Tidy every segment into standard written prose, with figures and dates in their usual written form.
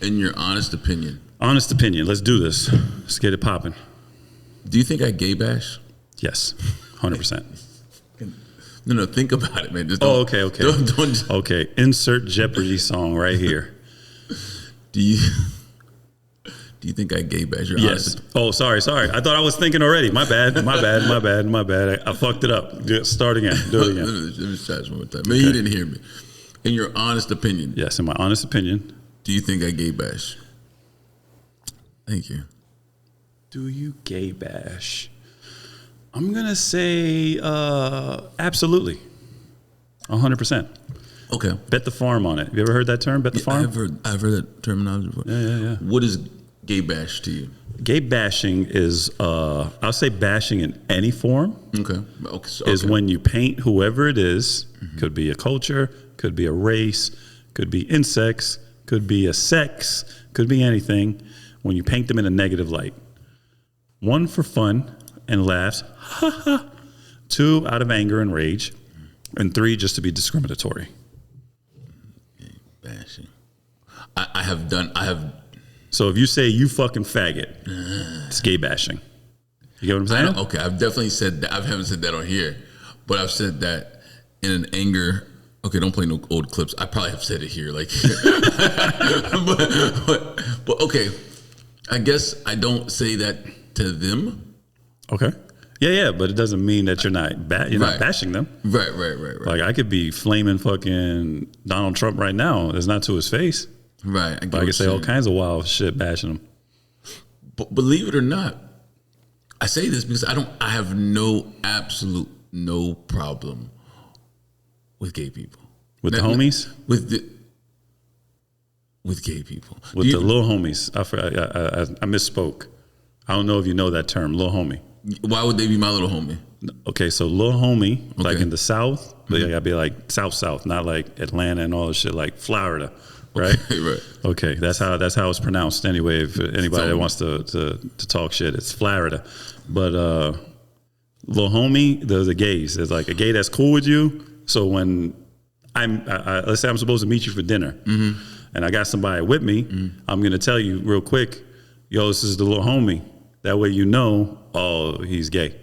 In your honest opinion. Honest opinion. Let's do this. Let's get it popping. Do you think I gay bash? Yes, 100%. No, think about it, man. Just okay. Don't okay, insert Jeopardy song right here. Do you think I gay bash? Yes. Oh, sorry. I thought I was thinking already. My bad. I fucked it up. Start again. Do it again. Let me try this one more time. Maybe you didn't hear me. In your honest opinion. Yes, in my honest opinion. Do you think I gay bash? Thank you. Do you gay bash? I'm going to say absolutely. 100%. Okay. Bet the farm on it. You ever heard that term, bet the farm? I've heard that terminology before. Yeah. What is gay bash to you? Gay bashing is, I'll say bashing in any form. Okay. Is when you paint whoever it is, could be a culture, could be a race, could be insects, could be a sex, could be anything, when you paint them in a negative light. 1, for fun and laughs, ha ha. 2, out of anger and rage. And 3, just to be discriminatory. Gay bashing. I have. So if you say you fucking faggot, it's gay bashing. You get what I'm saying? Okay, I've definitely said that. I haven't said that on here, but I've said that in an anger. Okay, don't play no old clips. I probably have said it here, like, but okay. I guess I don't say that to them. Okay. Yeah, but it doesn't mean that you're not not bashing them. Right. Like I could be flaming fucking Donald Trump right now. It's not to his face. Right. I can say all kinds of wild shit bashing him. But believe it or not, I say this because I have absolute no problem with gay people. With the homies? With gay people. With the little homies. I misspoke. I don't know if you know that term, little homie. Why would they be my little homie? Okay, so little homie, like in the South, but you gotta be like South, not like Atlanta and all this shit, like Florida, right? Right. Okay, that's how it's pronounced anyway. If anybody that wants to talk shit, it's Florida. But little homie, the gays. It's like a gay that's cool with you. So when let's say I'm supposed to meet you for dinner, and I got somebody with me, I'm gonna tell you real quick, yo, this is the little homie. That way you know, oh, he's gay.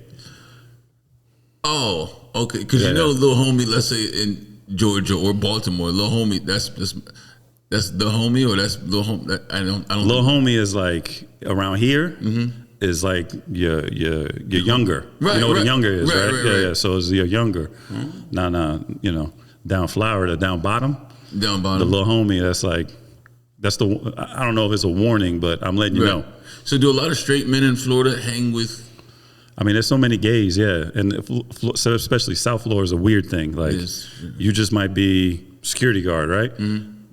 Oh, okay. Because little homie, let's say in Georgia or Baltimore, little homie, that's the homie, or that's little homie. I don't. Little homie is like around here. Is like you're younger. Right, you know what a younger is, right? Right. Yeah. So it's you're younger. Now, down Florida, down bottom. The little homie, that's the. I don't know if it's a warning, but I'm letting you know. So do a lot of straight men in Florida hang with? I mean, there's so many gays, yeah, and especially South Florida is a weird thing. Like, you just might be security guard, right?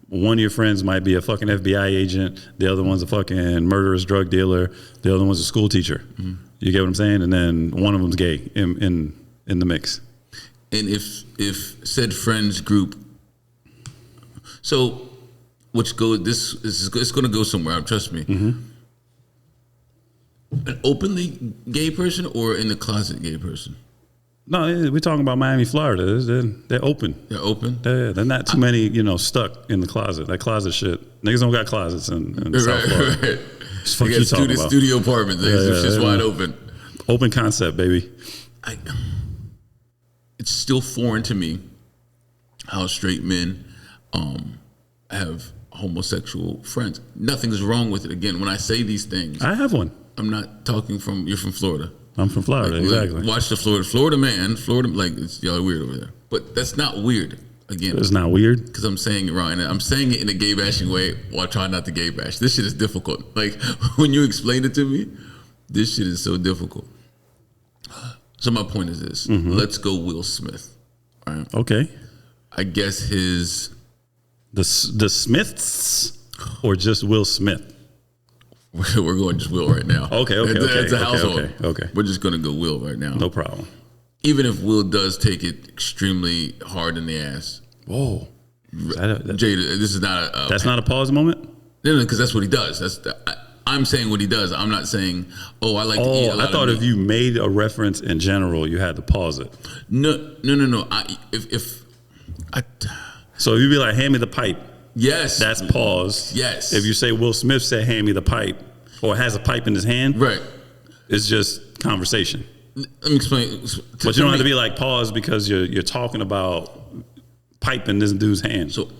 One of your friends might be a fucking FBI agent. The other one's a fucking murderous drug dealer. The other one's a school teacher. You get what I'm saying? And then one of them's gay in the mix. And if said friends group, so it's going to go somewhere. Trust me. An openly gay person or in the closet gay person? No, we're talking about Miami, Florida. They're open. They're open? They're not too many, stuck in the closet. That closet shit. Niggas don't got closets in South Florida. Right. They got studio apartments. It's just wide open. Open concept, baby. It's still foreign to me how straight men have homosexual friends. Nothing's wrong with it. Again, when I say these things, I have one. I'm not talking you're from Florida. I'm from Florida, exactly. Watch the Florida man, y'all are weird over there. But that's not weird. Again, it's not weird because I'm saying it wrong. I'm saying it in a gay bashing way while trying not to gay bash. This shit is difficult. Like when you explain it to me, this shit is so difficult. So my point is this: let's go Will Smith. All right. Okay. I guess the Smiths or just Will Smith. We're going just Will right now. Okay. It's a household. Okay. We're just going to go Will right now. No problem. Even if Will does take it extremely hard in the ass. Whoa. Jada, this is not a... That's not a pause moment? No, because that's what he does. I'm saying what he does. I'm not saying, I like to eat a lot I thought of if you made a reference in general, you had to pause it. No. So if you be like, hand me the pipe, Yes. That's pause. Yes. If you say Will Smith said, hand me the pipe, or has a pipe in his hand, right, it's just conversation. Let me explain. But you don't have to be like pause because you're talking about pipe in this dude's hand. So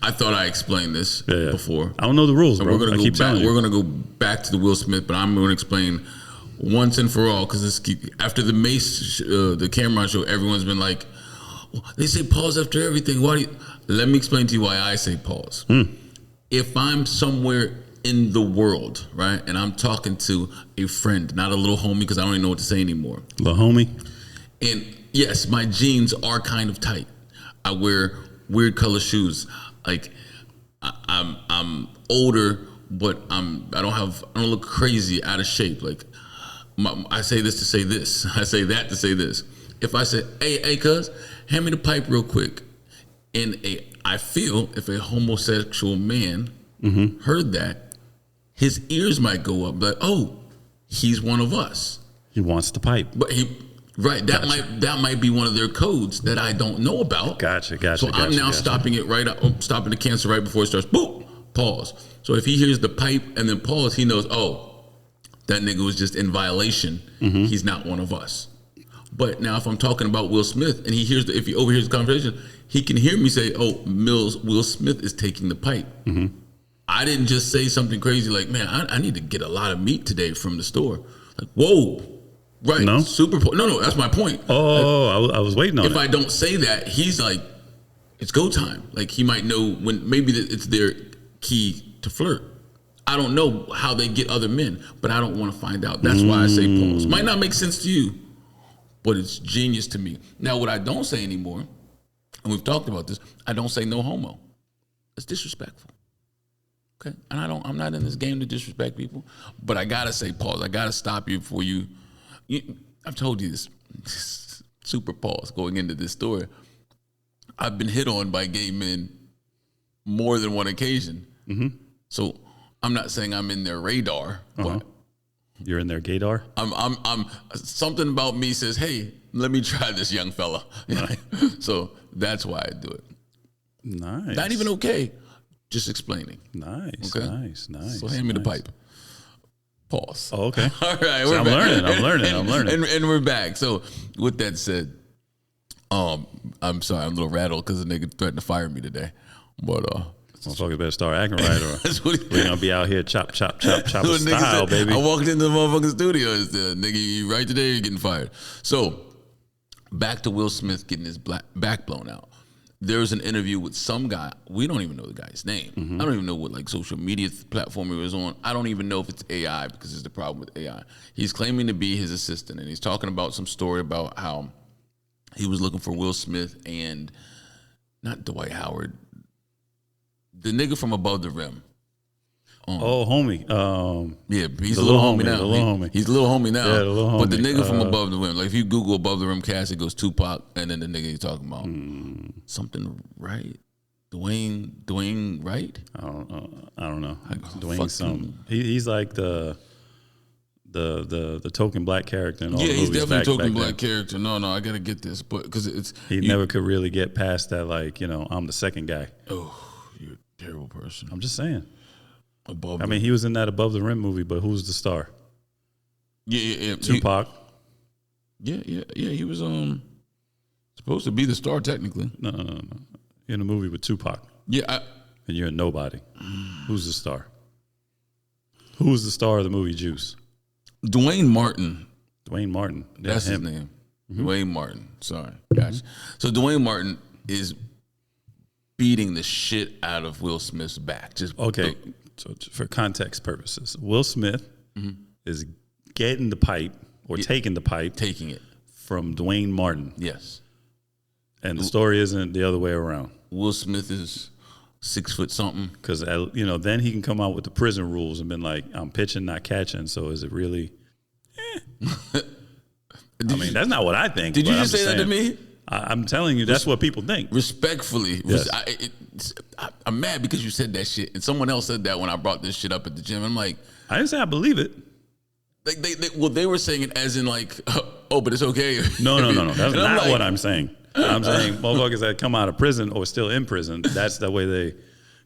I thought I explained this before. I don't know the rules, bro. We're gonna go back to the Will Smith, but I'm gonna explain once and for all, because after the Mace, the Cameron show, everyone's been like, they say pause after everything. Why do you? Let me explain to you why I say pause. If I'm somewhere in the world, right, and I'm talking to a friend, not a little homie, because I don't even know what to say anymore. Little homie? And yes, my jeans are kind of tight. I wear weird color shoes. Like I'm older, but I don't look crazy out of shape. Like I say this to say this. I say that to say this. If I say, hey, cuz, hand me the pipe real quick. I feel if a homosexual man heard that, his ears might go up, like, oh, he's one of us. He wants the pipe. But that might be one of their codes that I don't know about. Gotcha. So I'm now stopping it stopping the cancel right before it starts. Boom, pause. So if he hears the pipe and then pause, he knows, oh, that nigga was just in violation. He's not one of us. But now if I'm talking about Will Smith and if he overhears the conversation, he can hear me say, oh, Will Smith is taking the pipe. I didn't just say something crazy like, man, I need to get a lot of meat today from the store. Like, whoa, right? No, no, that's my point. Oh, I was waiting on it. If I don't say that, he's like, it's go time. Like he might know when maybe it's their key to flirt. I don't know how they get other men, but I don't want to find out. That's why I say pause. Might not make sense to you, but it's genius to me. Now, what I don't say anymore, and we've talked about this, I don't say no homo. It's disrespectful. Okay, and I'm not in this game to disrespect people, but I gotta say pause. I gotta stop you before you I've told you this. Super pause going into this story. I've been hit on by gay men more than one occasion. So I'm not saying I'm in their radar, but you're in their gaydar. I'm something about me says, hey, let me try this young fella. So that's why I do it. Nice. Not even okay. Just explaining. Nice. Okay? Nice. So hand me the pipe. Pause. Oh, okay. All right. So I'm learning. And we're back. So with that said, I'm sorry, I'm a little rattled because the nigga threatened to fire me today. But motherfuckers better start acting right, or we're gonna be out here chop style, said, baby. I walked into the motherfucking studio. It's the nigga, you right today, you're getting fired. So back to Will Smith getting his back blown out. There's an interview with some guy. We don't even know the guy's name. I don't even know what like social media platform he was on. I don't even know if it's AI, because it's the problem with AI. He's claiming to be his assistant, and he's talking about some story about how he was looking for Will Smith and not Dwight Howard, the nigga from Above the Rim. Homie. Yeah, he's a little homie now. The little homie. He's a little homie now. Yeah, the little homie. But the nigga from Above the Rim, like if you Google Above the Rim cast, it goes Tupac, and then the nigga you're talking about something right, Dwayne Wright. I don't know. Dwayne something. He's like the token black character in all the movies. Yeah, he's definitely a token black character. No, I gotta get this, but because he never could really get past that. Like, I'm the second guy. Oh, you're a terrible person. I'm just saying. I mean, he was in that Above the Rim movie, but who's the star? Yeah. Tupac. Yeah. He was supposed to be the star technically. No. In a movie with Tupac. Yeah. And you're a nobody. Who's the star? Who's the star of the movie Juice? Dwayne Martin. Yeah, that's his name. Dwayne Martin. Sorry. Gotcha. So Dwayne Martin is beating the shit out of Will Smith's back. Just okay. So for context purposes, Will Smith is getting the pipe or taking it from Dwayne Martin. Yes. And the story isn't the other way around. Will Smith is 6 foot something. Because, then he can come out with the prison rules and been like, I'm pitching, not catching. So is it really? That's not what I think. Did you just say that to me? I'm telling you, that's what people think. Respectfully. Yes. I'm mad because you said that shit. And someone else said that when I brought this shit up at the gym. I'm like, I didn't say I believe it. They were saying it as in like, oh, but it's okay. No. That's not what I'm saying. I'm saying motherfuckers that come out of prison or still in prison, that's the way they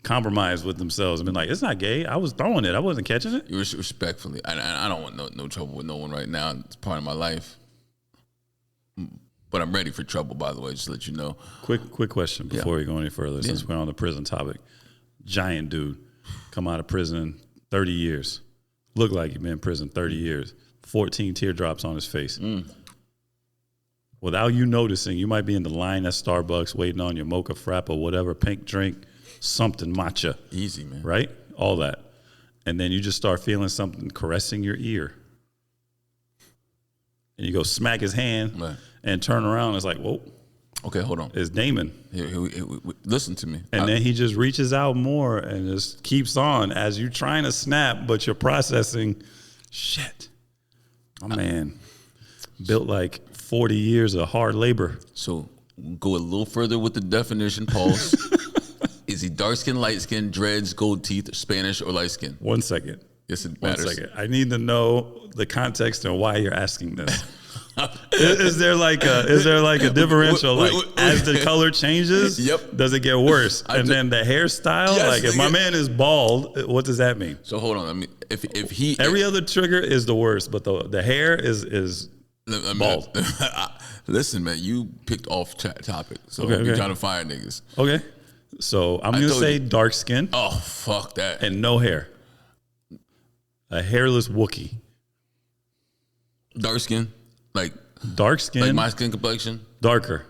compromised with themselves and been like, it's not gay. I was throwing it. I wasn't catching it. Respectfully, I don't want no trouble with no one right now. It's part of my life. But I'm ready for trouble, by the way, just to let you know. Quick question before we go any further, since we're on the prison topic. Giant dude, come out of prison, 30 years. Look like he's been in prison 30 years. 14 teardrops on his face. Without you noticing, you might be in the line at Starbucks waiting on your mocha frap or whatever, pink drink, something matcha. Easy, man. Right? All that. And then you just start feeling something caressing your ear. And you go smack his hand and turn around. And it's like, whoa. Okay, hold on. It's Damon. Listen to me. And then he just reaches out more and just keeps on as you're trying to snap, but you're processing, shit. My man built like 40 years of hard labor. So go a little further with the definition, pause. Is he dark skin, light skin, dreads, gold teeth, Spanish, or light skin? 1 second. Yes, it matters. 1 second. I need to know the context and why you're asking this. Is there like a differential? As the color changes, does it get worse? And then the hairstyle, like if my man is bald, what does that mean? So hold on. I mean, if he every other trigger is the worst, but the hair is bald. Listen, man, you picked off topic, so you're trying to fire niggas. Okay, so I'm gonna say dark skin. Oh, fuck that. And no hair. A hairless Wookiee. Dark skin, like dark skin, like my skin complexion, darker.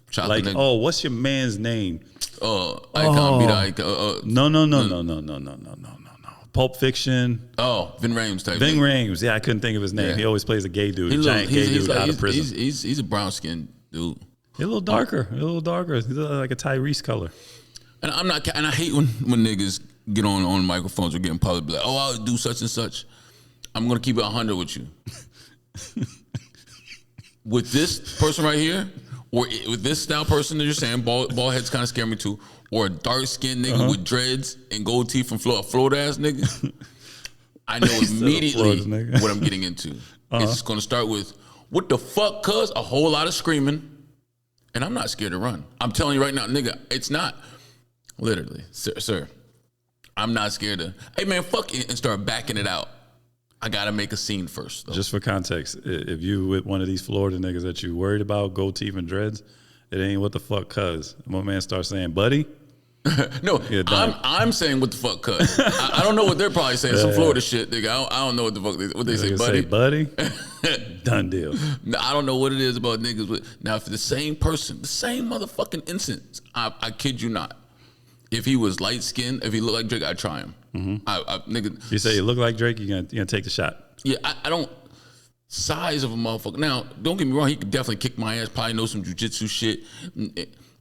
Chocolate like, oh, what's your man's name? Icon, Icon. No. Pulp Fiction. Oh, Vin Rames type. Vin Rames. Yeah, I couldn't think of his name. Yeah. He always plays a gay dude, giant gay dude out of prison. He's a brown skinned dude. He's a little darker. He's like a Tyrese color. And I'm not. And I hate when niggas get on microphones or get in public, be like, oh, I'll do such and such. I'm gonna keep it 100 with you. With this person right here, or with this style person that you're saying, bald heads kind of scare me too, or a dark skinned nigga with dreads and gold teeth from Florida ass nigga, I know immediately what I'm getting into. It's gonna start with, what the fuck, cuz? A whole lot of screaming, and I'm not scared to run. I'm telling you right now, nigga, it's not. Literally, sir, I'm not scared to, hey man, fuck it, and start backing it out. I gotta make a scene first, though. Just for context, if you with one of these Florida niggas that you worried about, gold teeth and dreads, it ain't what the fuck, cuz. My man starts saying, buddy. No, I'm saying what the fuck, cuz. I don't know what they're probably saying. Some Florida shit, nigga. I don't know what the fuck they say, buddy. Say, buddy. Done deal. I don't know what it is about niggas. Now, if the same person, the same motherfucking instance, I kid you not. If he was light skinned, if he looked like Drake, I'd try him. Nigga, you say you look like Drake, you're gonna take the shot. Yeah, I don't. Size of a motherfucker. Now, don't get me wrong, he could definitely kick my ass, probably know some jujitsu shit.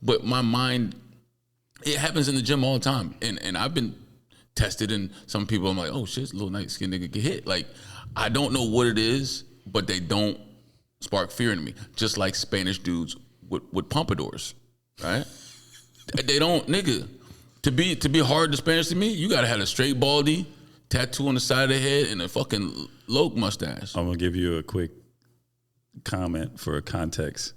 But my mind, it happens in the gym all the time. And I've been tested, and some people, I'm like, oh shit, this little light skinned nigga get hit. Like, I don't know what it is, but they don't spark fear in me. Just like Spanish dudes with pompadours, right? They don't, nigga. To be hard to Spanish to me, you gotta have a straight baldy, tattoo on the side of the head, and a fucking Loke mustache. I'm gonna give you a quick comment for context.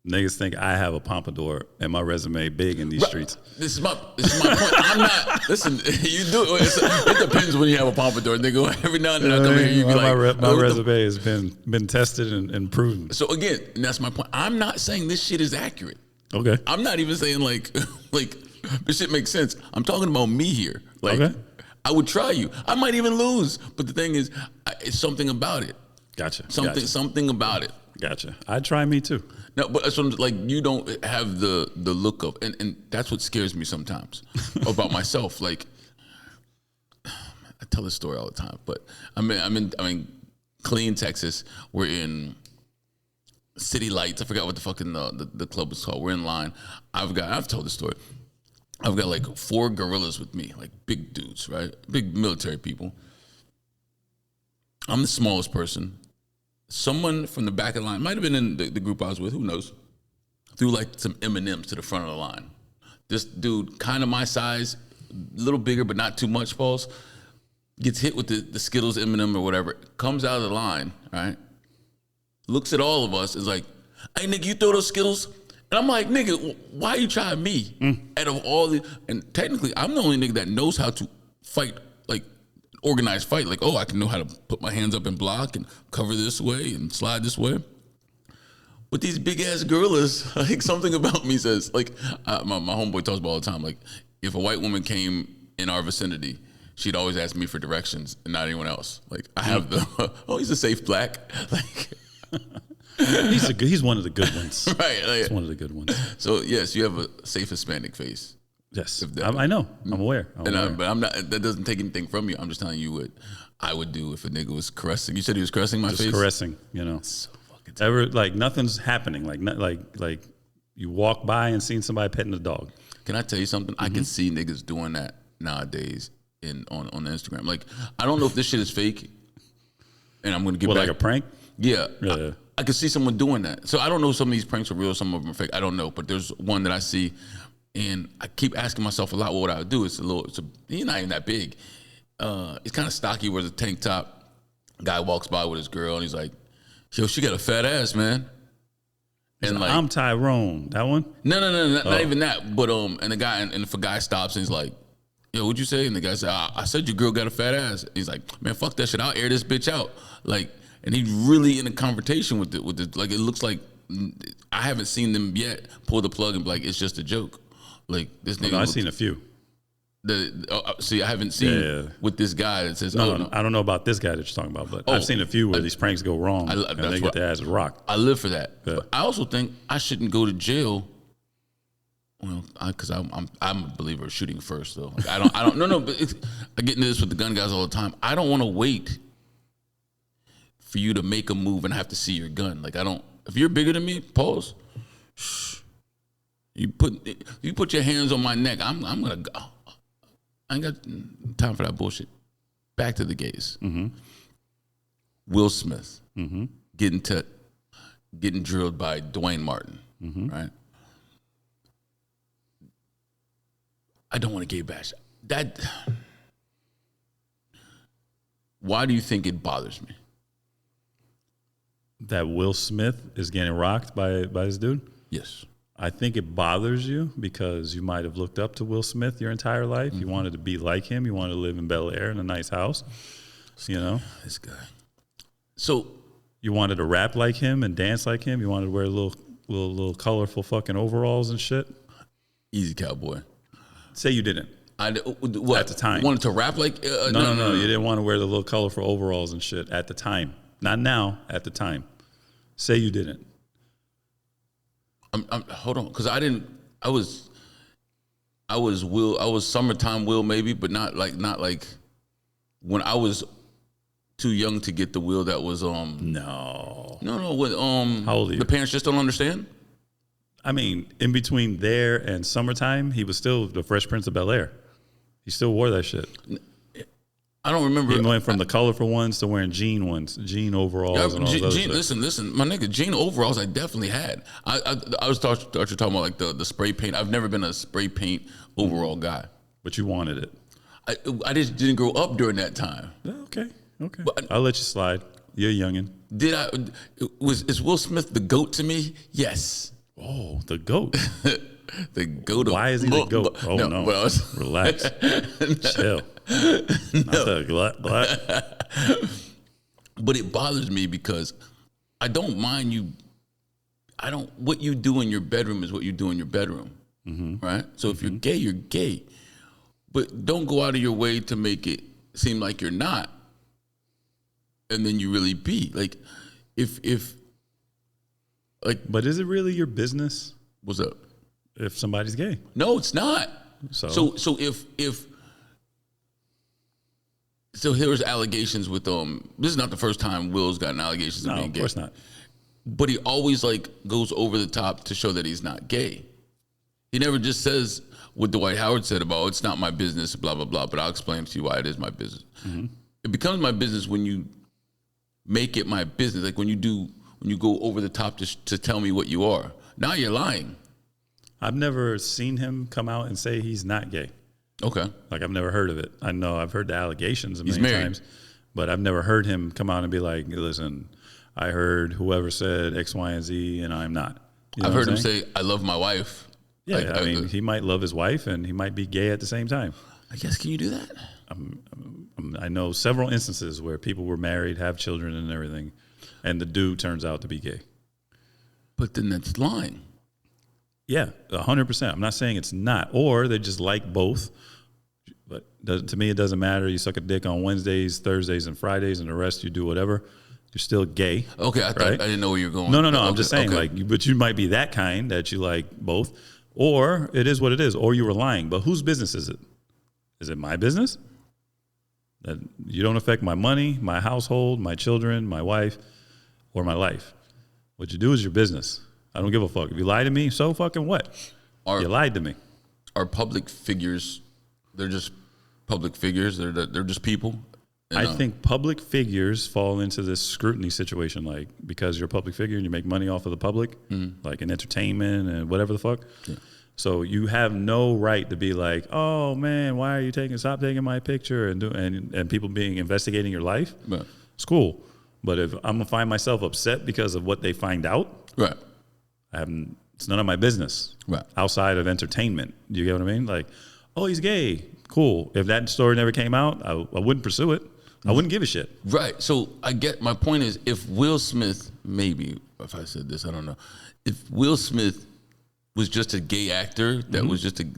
Niggas think I have a pompadour and my resume big in these streets. This is my point. I'm not. Listen, you do. It depends when you have a pompadour, nigga. Every now and then I come here, you be like, my resume has been tested and proven. So again, and that's my point. I'm not saying this shit is accurate. Okay. I'm not even saying like this shit makes sense. I'm talking about me here. Like, okay. I would try you. I might even lose. But the thing is, it's something about it. Gotcha. Something about it. Gotcha. I'd try me too. No, but that's what like you don't have the look of, and that's what scares me sometimes about myself. Like, I tell this story all the time, but I'm in Killeen, Texas. We're in City Lights. I forgot what the fucking the club was called. We're in line. I've told this story. I've got like 4 gorillas with me, like big dudes, right? Big military people. I'm the smallest person. Someone from the back of the line, might have been in the group I was with, who knows, threw like some M&Ms to the front of the line. This dude, kind of my size, a little bigger, but not too much, Pauls, gets hit with the Skittles M&M or whatever, comes out of the line, right? Looks at all of us, is like, hey, nigga, you throw those Skittles? And I'm like, nigga, why you trying me? Out of all the, and technically, I'm the only nigga that knows how to fight, like organized fight. Like, oh, I can know how to put my hands up and block and cover this way and slide this way. But these big ass gorillas, like something about me says, like my homeboy talks about all the time. Like, if a white woman came in our vicinity, she'd always ask me for directions and not anyone else. Like, I have the oh, he's a safe black. Like. He's one of the good ones. Right. Like, he's one of the good ones. So, yes, you have a safe Hispanic face. Yes. I know. I'm aware. But I'm not, that doesn't take anything from you. I'm just telling you what I would do if a nigga was caressing. You said he was caressing my face? Just caressing, you know. So fucking ever, like, nothing's happening. Like you walk by and seen somebody petting a dog. Can I tell you something? I can see niggas doing that nowadays on Instagram. Like, I don't know if this shit is fake. And I'm going to get back. Like a prank? Yeah. Yeah. I could see someone doing that. So I don't know if some of these pranks are real, some of them are fake. I don't know. But there's one that I see, and I keep asking myself a lot what I would do. He's not even that big. He's kind of stocky, wears a tank top. Guy walks by with his girl, and he's like, yo, she got a fat ass, man. And like, I'm Tyrone. That one? No, not even that. But and the guy, and if a guy stops and he's like, yo, what'd you say? And the guy said, I said your girl got a fat ass. He's like, man, fuck that shit. I'll air this bitch out. Like, and he's really in a conversation with it. Like, it looks like I haven't seen them yet pull the plug and be like, it's just a joke. Like, this nigga. I've seen a few. See, I haven't seen with this guy that says, no. I don't know about this guy that you're talking about, but I've seen a few where these pranks go wrong and they get their ass rocked. I live for that. Yeah. But I also think I shouldn't go to jail. Well, because I'm a believer of shooting first, though. Like, I don't. No. But I get into this with the gun guys all the time. I don't want to wait for you to make a move and I have to see your gun. Like, I don't. If you're bigger than me, pause. Shh. You put your hands on my neck. I'm gonna go. I ain't got time for that bullshit. Back to the gays. Mm-hmm. Will Smith getting drilled by Dwayne Martin. Mm-hmm. Right. I don't want to gay bash that. Why do you think it bothers me? That Will Smith is getting rocked by this dude? Yes. I think it bothers you because you might have looked up to Will Smith your entire life. Mm-hmm. You wanted to be like him. You wanted to live in Bel Air in a nice house. You know? This guy. So you wanted to rap like him and dance like him. You wanted to wear little colorful fucking overalls and shit. Easy, cowboy. Say you didn't. What? At the time. Wanted to rap like... No. You didn't want to wear the little colorful overalls and shit at the time. Not now, at the time. Say you didn't. Hold on, because I didn't. I was Will. I was summertime Will maybe, but not like when I was too young to get the Will that was No. When how old are you? The parents just don't understand. I mean, in between there and summertime, he was still the Fresh Prince of Bel Air. He still wore that shit. I don't remember. He went from the colorful ones to wearing jean overalls and all those. Listen, my nigga, jean overalls I definitely had. I was thought you're talking about like the spray paint. I've never been a spray paint overall guy. But you wanted it. I just didn't grow up during that time. Okay. But I'll let you slide. You're a youngin'. Is Will Smith the GOAT to me? Yes. Oh, the GOAT. The GOAT. Why is he the GOAT? Oh no. Relax. Chill. Not the glut. But it bothers me because I don't mind you. What you do in your bedroom is what you do in your bedroom. Mm-hmm. Right? So if you're gay, you're gay. But don't go out of your way to make it seem like you're not. And then you really be. Like, But is it really your business? What's up? If somebody's gay. No, it's not. So here's allegations with this is not the first time Will's gotten allegations of being gay. Of course not. But he always goes over the top to show that he's not gay. He never just says what Dwight Howard said about it's not my business, blah blah blah. But I'll explain to you why it is my business. Mm-hmm. It becomes my business when you make it my business. Like when you go over the top to tell me what you are. Now you're lying. I've never seen him come out and say he's not gay. Okay. Like, I've never heard of it. I know I've heard the allegations many times, but I've never heard him come out and be like, listen, I heard whoever said X, Y, and Z, and I'm not. You know I've heard him saying? say, "I love my wife." Yeah, Like, I mean, he might love his wife and he might be gay at the same time. I guess, can you do that? I know several instances where people were married, have children and everything, and the dude turns out to be gay. But then that's lying. Yeah, 100%. I'm not saying it's not. Or they just like both. But to me, it doesn't matter. You suck a dick on Wednesdays, Thursdays, and Fridays, and the rest you do whatever. You're still gay. Okay, I didn't know where you were going. No. Okay, I'm just saying, but you might be that kind that you like both. Or it is what it is. Or you were lying. But whose business is it? Is it my business? That you don't affect my money, my household, my children, my wife, or my life. What you do is your business. I don't give a fuck. If you lie to me, so fucking what? You lied to me. Are public figures, they're just public figures? They're just people? I think public figures fall into this scrutiny situation, like because you're a public figure and you make money off of the public, like in entertainment and whatever the fuck. Yeah. So you have no right to be like, oh man, why are you stop taking my picture and people being investigating your life. Right. It's cool. But if I'm gonna find myself upset because of what they find out, right. It's none of my business. Right. Outside of entertainment. Do you get what I mean? Like, oh, he's gay. Cool. If that story never came out, I wouldn't pursue it. I wouldn't give a shit. Right. So I get, my point is, if Will Smith, maybe if I said this, I don't know. If Will Smith was just a gay actor that was just he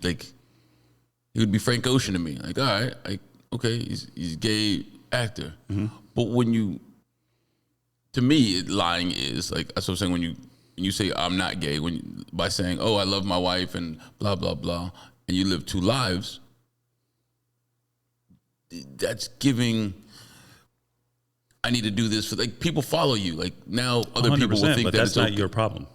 would be Frank Ocean to me. Like, all right, okay, he's a gay actor. But to me, lying is like, that's what I'm saying. When you say I'm not gay, by saying, oh, I love my wife and blah blah blah, and you live two lives, that's giving. I need to do this for, like, people follow you. Like, now other people will think but that that's it's not okay. your problem.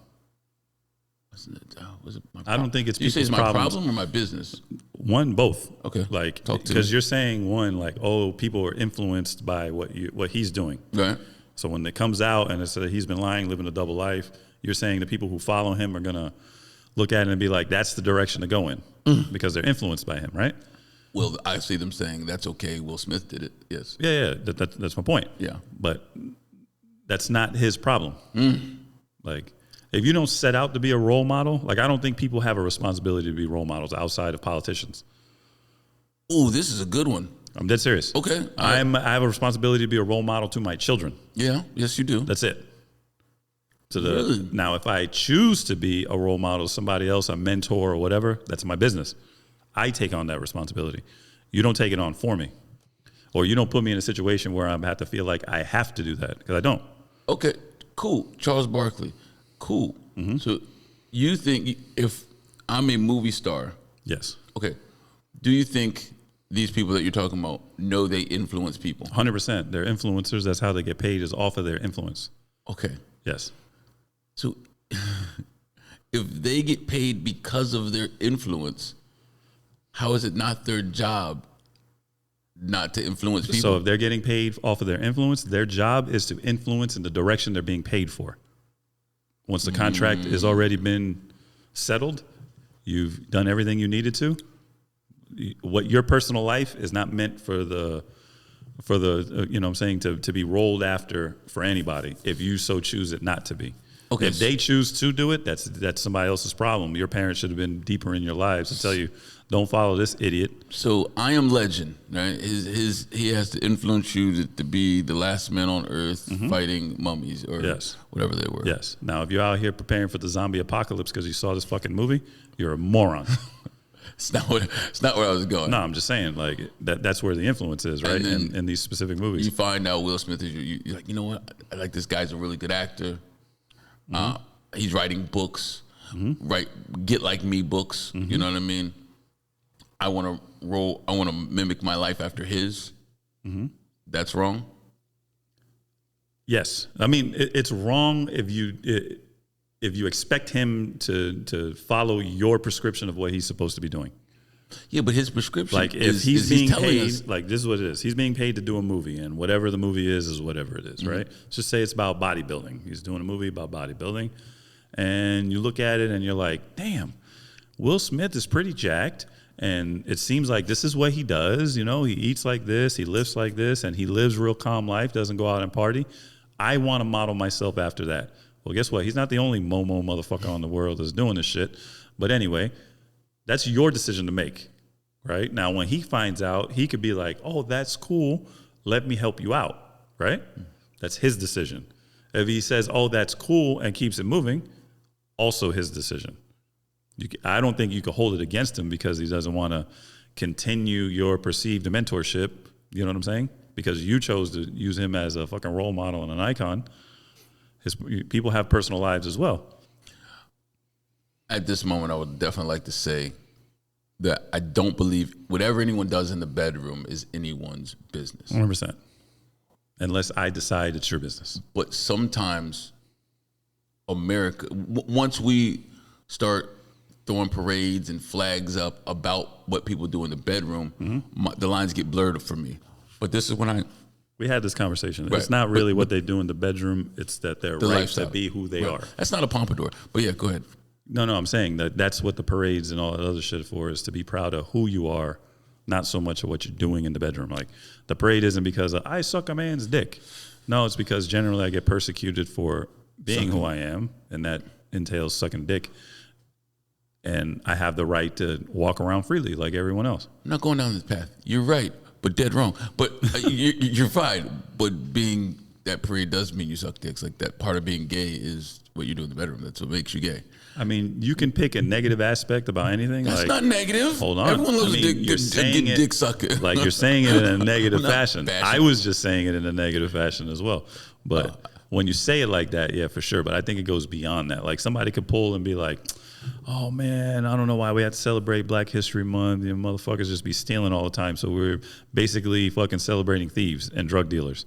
Was it my I don't think it's you say it's my problems. problem or my business? One, both. Okay. Like, because you're saying one, like, oh, people are influenced by what he's doing. Right. So when it comes out and it's he's been lying, living a double life, you're saying the people who follow him are gonna look at it and be like, that's the direction to go in because they're influenced by him, right? Well, I see them saying that's okay. Will Smith did it. Yes. Yeah. That's my point. Yeah. But that's not his problem. Like, if you don't set out to be a role model, like, I don't think people have a responsibility to be role models outside of politicians. Oh, this is a good one. I'm dead serious. Okay. I have a responsibility to be a role model to my children. Yeah. Yes, you do. That's it. Really? Now, if I choose to be a role model to somebody else, a mentor or whatever, that's my business. I take on that responsibility. You don't take it on for me. Or you don't put me in a situation where I have to feel like I have to do that, because I don't. Okay, cool. Charles Barkley, cool. So you think if I'm a movie star. Yes. Okay. Do you think these people that you're talking about know they influence people? 100%. They're influencers. That's how they get paid, is off of their influence. Okay. Yes. So if they get paid because of their influence, how is it not their job not to influence people? So if they're getting paid off of their influence, their job is to influence in the direction they're being paid for. Once the contract has already been settled, you've done everything you needed to. What your personal life is not meant for the you know what I'm saying, to be rolled after for anybody, if you so choose it not to be. Okay. If they choose to do it, that's somebody else's problem. Your parents should have been deeper in your lives to tell you, don't follow this idiot. So I Am Legend, right? He has to influence you to be the last man on earth fighting mummies or whatever they were. Yes. Now, if you're out here preparing for the zombie apocalypse because you saw this fucking movie, you're a moron. It's not where I was going. No, I'm just saying, like, that's where the influence is, right? In these specific movies. You find out Will Smith is you're like, you know what? I like this guy's a really good actor. He's writing books, Get Like Me books. You know what I mean? I want to mimic my life after his. That's wrong. Yes, I mean it's wrong if you expect him to follow your prescription of what he's supposed to be doing. Yeah, but his prescription, like, if he's being paid, like, this is what it is. He's being paid to do a movie, and whatever the movie is whatever it is, right? Let's just say it's about bodybuilding. He's doing a movie about bodybuilding, and you look at it and you're like, damn, Will Smith is pretty jacked, and it seems like this is what he does. You know, he eats like this, he lifts like this, and he lives real calm life, doesn't go out and party. I want to model myself after that. Well, guess what? He's not the only Momo motherfucker on the world that's doing this shit. But anyway, that's your decision to make, right? Now, when he finds out, he could be like, oh, that's cool. Let me help you out, right? That's his decision. If he says, oh, that's cool, and keeps it moving, also his decision. I don't think you could hold it against him because he doesn't want to continue your perceived mentorship. You know what I'm saying? Because you chose to use him as a fucking role model and an icon. People have personal lives as well. At this moment, I would definitely like to say that I don't believe whatever anyone does in the bedroom is anyone's business. 100%. Unless I decide it's your business. But sometimes America, once we start throwing parades and flags up about what people do in the bedroom, the lines get blurred for me. But this is when we had this conversation. Right. It's not really what they do in the bedroom. It's that they're right lifestyle. to be who they are. That's not a pompadour. But yeah, go ahead. No, I'm saying that's what the parades and all that other shit for, is to be proud of who you are, not so much of what you're doing in the bedroom. Like, the parade isn't because I suck a man's dick. No, it's because generally I get persecuted for being who I am, and that entails sucking dick. And I have the right to walk around freely like everyone else. I'm not going down this path. You're right, but dead wrong. But you're fine. But being that parade does mean you suck dicks. Like, that part of being gay is what you do in the bedroom. That's what makes you gay. I mean, you can pick a negative aspect about anything. That's not negative. Hold on. Everyone loves dick sucking. Like, you're saying it in a negative fashion. I was just saying it in a negative fashion as well. But when you say it like that, yeah, for sure. But I think it goes beyond that. Like, somebody could pull and be like, oh, man, I don't know why we have to celebrate Black History Month. You know, motherfuckers just be stealing all the time. So we're basically fucking celebrating thieves and drug dealers.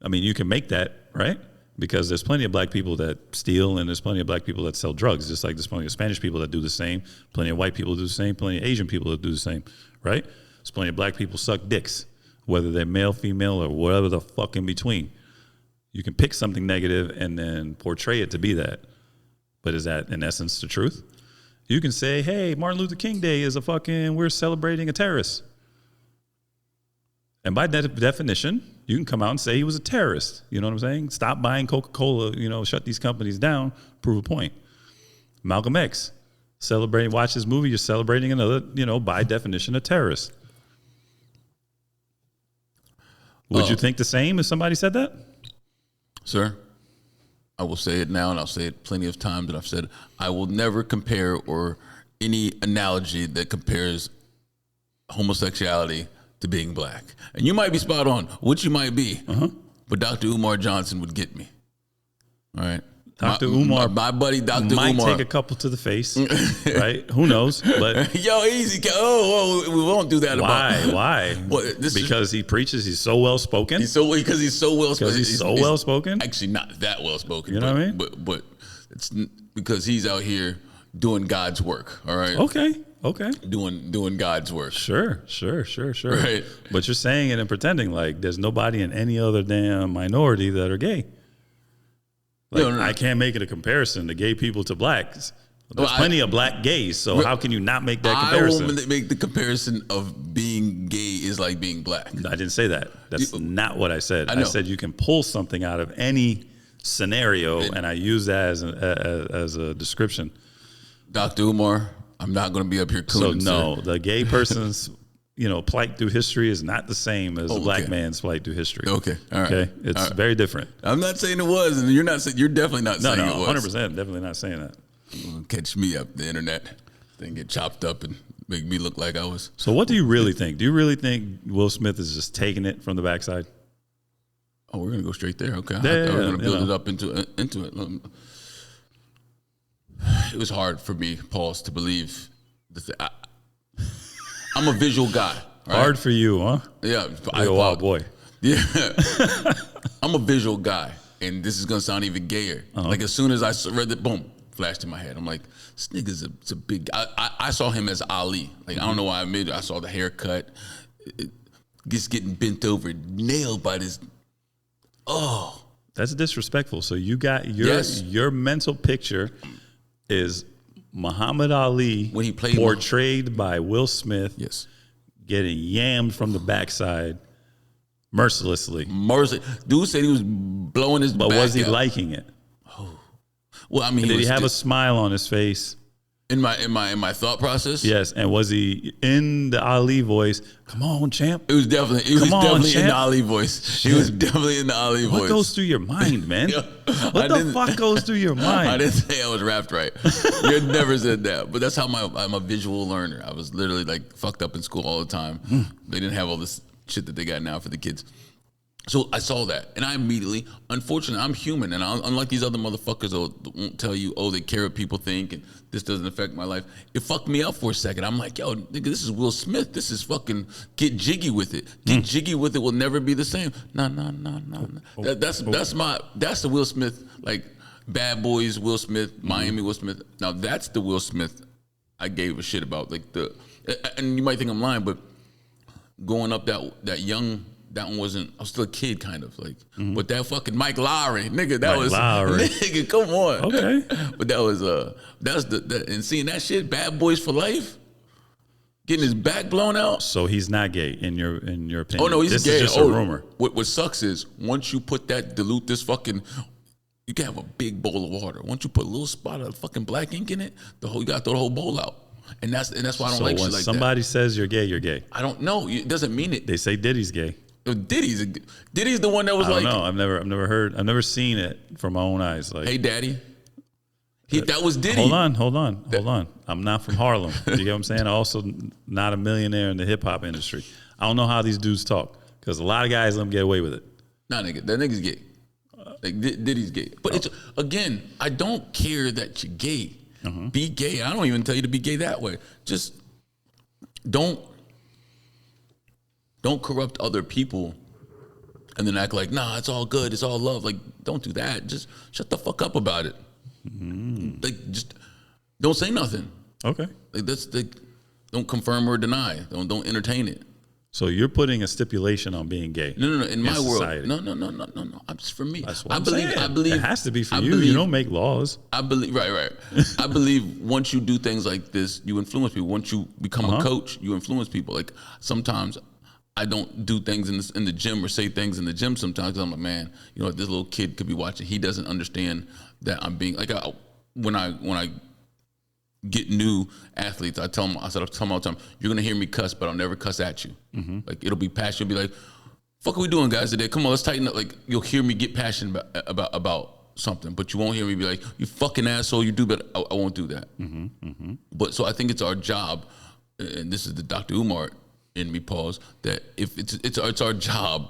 I mean, you can make that, right? Because there's plenty of black people that steal, and there's plenty of black people that sell drugs, just like there's plenty of Spanish people that do the same, plenty of white people that do the same, plenty of Asian people that do the same, right? There's plenty of black people suck dicks, whether they're male, female, or whatever the fuck in between. You can pick something negative and then portray it to be that. But is that, in essence, the truth? You can say, hey, Martin Luther King Day is we're celebrating a terrorist. And by definition, you can come out and say he was a terrorist. You know what I'm saying? Stop buying Coca-Cola, shut these companies down, prove a point. Malcolm X, watch his movie, you're celebrating another, by definition, a terrorist. Would you think the same if somebody said that? Sir, I will say it now, and I'll say it plenty of times, and I've said I will never compare or any analogy that compares homosexuality to being black. And you might be spot on, which you might be, but Dr. Umar Johnson would get me. All right? Dr. Umar, my buddy Dr. might Umar. take a couple to the face, right? Who knows? But yo, easy. We won't do that. Why? Well, because he preaches. He's so well spoken. He's so well spoken. He's so well spoken. Actually, not that well spoken. You know what I mean? But it's because he's out here doing God's work. All right. Okay. Doing God's work. Sure. Right. But you're saying it and pretending like there's nobody in any other damn minority that are gay. Like, no. I can't make it a comparison to gay people to blacks. There's plenty of black gays, so how can you not make that comparison? I will make the comparison of being gay is like being black. I didn't say that. That's not what I said. I said you can pull something out of any scenario, and I use that as a description. Dr. Umar, I'm not going to be up here cooning. So no, the gay person's plight through history is not the same as the black man's plight through history. Okay, all right. Okay, it's very different. I'm not saying it was, and you're definitely not saying it was. 100%, definitely not saying that. Catch me up the internet, then get chopped up and make me look like I was. So what do you really think? Do you really think Will Smith is just taking it from the backside? Oh, we're gonna go straight there. Okay, we're gonna build it up into it. It was hard for me, Pauls, to believe. I'm a visual guy. Right? Hard for you, huh? Yeah. You're a wild boy. Yeah. I'm a visual guy, and this is going to sound even gayer. Like, as soon as I read it, boom, flashed in my head. I'm like, this nigga's a big guy. I saw him as Ali. Like, I don't know why I made it. I saw the haircut. Just getting bent over, nailed by this. Oh. That's disrespectful. So you got your mental picture is Muhammad Ali when he played portrayed by Will Smith, yes, getting yammed from the backside Mercilessly. Dude said he was blowing his back. But was he out. liking it? Well, I mean, Did he have a smile on his face? In my thought process? Yes. And was he in the Ali voice? Come on, champ. It was definitely in the Ali voice. He was definitely in the Ali voice. What goes through your mind, man? What the fuck goes through your mind? I didn't say I was rapped right. You never said that. But that's how I'm a visual learner. I was literally like fucked up in school all the time. They didn't have all this shit that they got now for the kids. So I saw that, and I immediately, unfortunately, I'm human, and unlike these other motherfuckers that won't tell you, oh, they care what people think, and this doesn't affect my life. It fucked me up for a second. I'm like, yo, nigga, this is Will Smith. This is fucking get jiggy with it. Get jiggy with it will never be the same. No. That's the Will Smith, like Bad Boys Will Smith, Miami Will Smith. Now that's the Will Smith I gave a shit about. Like and you might think I'm lying, but going up that young. That one wasn't. I was still a kid, kind of like. But that fucking Mike Lowry, nigga, nigga, come on. Okay. But that was and seeing that shit, Bad Boys for Life, getting his back blown out. So he's not gay in your opinion. Oh no, he's this gay. This is just a rumor. What sucks is once you put dilute this fucking. You can have a big bowl of water. Once you put a little spot of fucking black ink in it, you got to throw the whole bowl out. And that's why I don't like shit like that. So when somebody says you're gay, you're gay. I don't know. It doesn't mean it. They say Diddy's gay. Diddy's the one that was like. I don't know. I've never seen it from my own eyes. Like, hey, daddy. That was Diddy. Hold on. I'm not from Harlem. You get what I'm saying? I'm also not a millionaire in the hip hop industry. I don't know how these dudes talk because a lot of guys let them get away with it. Nah, nigga, that nigga's gay. Like Diddy's gay. But it's again, I don't care that you're gay. Be gay. I don't even tell you to be gay that way. Just don't corrupt other people and then act like, nah, it's all good, it's all love. Like, don't do that. Just shut the fuck up about it. Like, just don't say nothing. Okay. Like don't confirm or deny. Don't entertain it. So you're putting a stipulation on being gay. No. In my society. world, no. I'm just for me. That's what I believe it has to be for you. You don't make laws. I believe right. I believe once you do things like this, you influence people. Once you become a coach, you influence people. Like sometimes I don't do things in the gym or say things in the gym. Sometimes I'm like, man, you know, this little kid could be watching. He doesn't understand that I'm being like when I get new athletes, I tell them all the time, you're gonna hear me cuss, but I'll never cuss at you. Like it'll be passionate. You'll be like, fuck are we doing, guys, today? Come on, let's tighten up. Like you'll hear me get passionate about something, but you won't hear me be like, you fucking asshole, you do, but I won't do that. But so I think it's our job, and this is the Dr. Umar in me, pause, that if it's our job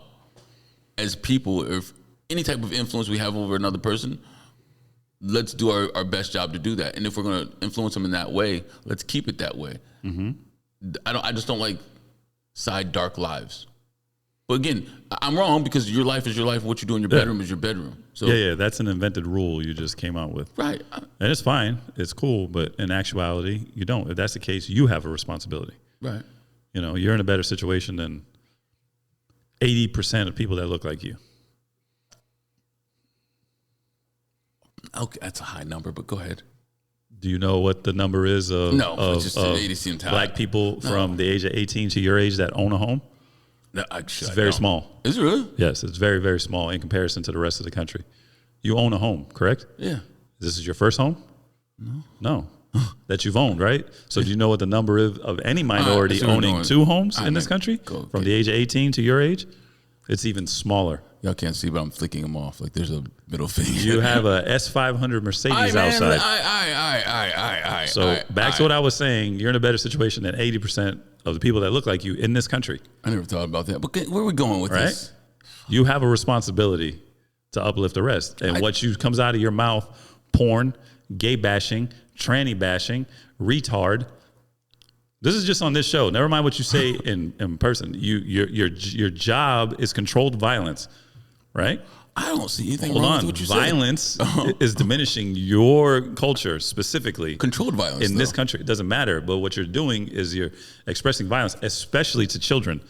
as people, if any type of influence we have over another person, let's do our best job to do that. And if we're going to influence them in that way, let's keep it that way. I just don't like side dark lives. But again, I'm wrong because your life is your life. What you do in your bedroom is your bedroom. So yeah, that's an invented rule you just came out with. Right. And it's fine. It's cool. But in actuality, you don't. If that's the case, you have a responsibility. Right. You know, you're in a better situation than 80% of people that look like you. Okay, that's a high number, but go ahead. Do you know what the number is of black people from the age of 18 to your age that own a home? No, it's very small. Is it really? Yes, it's very, very small in comparison to the rest of the country. You own a home, correct? Yeah. This is your first home? No. That you've owned, right? So do you know what the number of any minority owning two homes in this country from the age of 18 to your age? It's even smaller. Y'all can't see, but I'm flicking them off. Like there's a middle finger. You have a S500 Mercedes outside. So back to what I was saying, you're in a better situation than 80% of the people that look like you in this country. I never thought about that. But where are we going with this? You have a responsibility to uplift the rest. And what comes out of your mouth, porn, gay bashing, tranny bashing, retard. This is just on this show. Never mind what you say in person. Your job is controlled violence, right? I don't see anything wrong with what you said. Violence is diminishing your culture specifically. Controlled violence in this country. It doesn't matter. But what you're doing is you're expressing violence, especially to children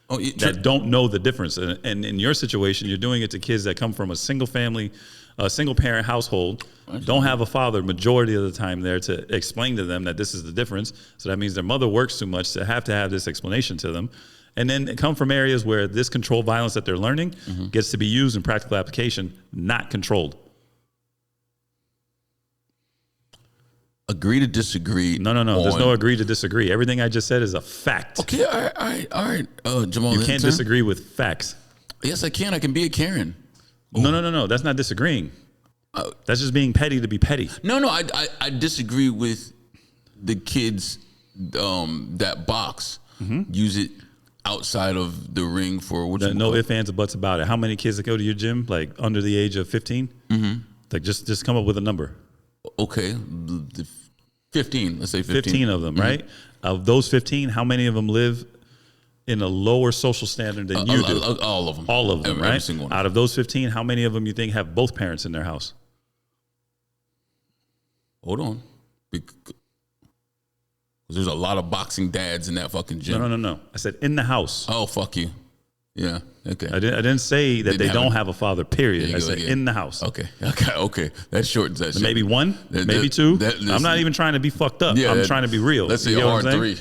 that don't know the difference. And in your situation, you're doing it to kids that come from a single parent household, don't have a father majority of the time there to explain to them that this is the difference. So that means their mother works too much to have this explanation to them. And then come from areas where this controlled violence that they're learning gets to be used in practical application, not controlled. Agree to disagree. No. There's no agree to disagree. Everything I just said is a fact. Okay, all right. Jamal, you can't disagree with facts. Yes, I can. I can be a Karen. No. That's not disagreeing. That's just being petty to be petty. No. I disagree with the kids that box. Use it outside of the ring for what you no ifs, ands, or buts about it. How many kids that go to your gym, like under the age of 15? Like just come up with a number. Okay, 15. Let's say 15. 15 of them, right? Of those 15, how many of them live in a lower social standard than you do? All of them. All of them, right? Every single one. Out of those 15, how many of them you think have both parents in their house? Hold on. Because there's a lot of boxing dads in that fucking gym. No. I said in the house. Oh, fuck you. Yeah. Okay. I didn't say that they don't have a father, period. I said in the house. Okay. That shortens that shit. Maybe one, maybe two. I'm not even trying to be fucked up. I'm trying to be real. Let's say a hard 3.